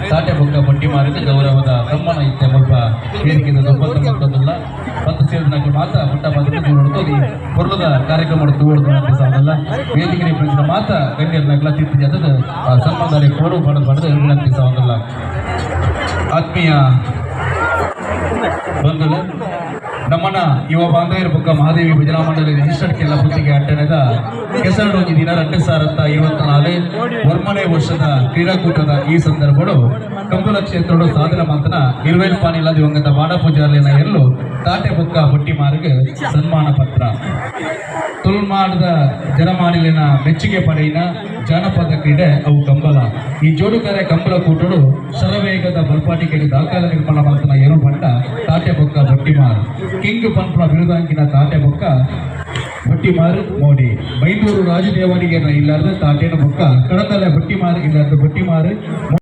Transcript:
ತಾಟೆ ಬೊಕ್ಕ ಬಟ್ಟಿ ಮಾರಿದ ಗೌರವದ ಸನ್ಮಾನ ಇತ್ತೆ ಮುಲ್ಪ ವೇದಿಕೆಯಿಂದ ದೊಡ್ಡಲ್ಲ ಮತ್ತು ಸೇರಿದ ಮಾತ ಮುಟ್ಟ ಮಾತು ನೋಡ್ತೋದಿ ಹೊರಲದ ಕಾರ್ಯಕ್ರಮ ತೋಡ್ದು ಸಾವಲ್ಲ ವೇದಿಕೆ ಪ್ರತಿನ ಮಾತ ಗಣ್ಯರ್ನಗಲ ತೀರ್ಥ ಜದ ಸನ್ಮಾನದಲ್ಲಿ ಕೋರು ಪಡೆದು ವಿನಂತಿ ಸಾವಲ್ಲ ಆತ್ಮೀಯ ಬಂಧುಗಳು ನಮ್ಮನ್ನ ಯುವ ಬಾಂಧವ್ಯರ ಪಕ್ಕ ಮಹಾದೇವಿ ಭಜನಾ ಮಂಡಳಿ ರಿಜಿಸ್ಟರ್ಡ್ ಕೆಲ ಪುತ್ತಿಗೆ ಅಡ್ಡಣದ ಕೆಸರಡೋಗಿ ದಿನ 2024 ವರ್ಮನೆ ವರ್ಷದ ಕ್ರೀಡಾಕೂಟದ ಈ ಸಂದರ್ಭಗಳು ಕಂಬಲ ಕ್ಷೇತ್ರದ ಸಾಧನ ಮಾತನ ಇರುವೇಲ್ ಪಾನಿಲ ದಿವಂಗತ ಬಾಡ ಪೂಜಾರಿನ ಎಲ್ಲೂ ತಾಟೆ ಬೊಕ್ಕ ಬಟ್ಟಿ ಮಾರ್ಗ ಸನ್ಮಾನ ಪತ್ರ ತುಳುನಾಡದ ಜನಮಾನಿಲಿನ ಮೆಚ್ಚುಗೆ ಪಡೆಯಿನ ಜಾನಪದ ಕ್ರೀಡೆ ಅವು ಕಂಬಲ ಈ ಜೋಡುಕರೆ ಕಂಬಳ ಕೂಟರು ಶರವೇಗದ ಬಲ್ಪಾಟಿಕೆಗೆ ದಾಖಲೆ ನಿರ್ಮಾಣ ಮಾಡ್ತಾನ ಏನು ಬಂಡ ತಾಟೆ ಬೊಕ್ಕ ಬಟ್ಟಿಮಾರು ಕಿಂಗ್ ಪಂಪ್ರ ಬಿರುದಾಂಕಿನ ತಾಟೆ ಬೊಕ್ಕ ಬಟ್ಟಿಮಾರು ಮೋಡಿ ಮೈದೂರು ರಾಜದೇವರಿಗೆ ಇಲ್ಲಾರ್ದ ತಾಟೆನ ಬೊಕ್ಕ ಕಡತಲೆ ಬಟ್ಟಿಮಾರು ಇಲ್ಲಾರ್ದ ಬಟ್ಟಿಮಾರು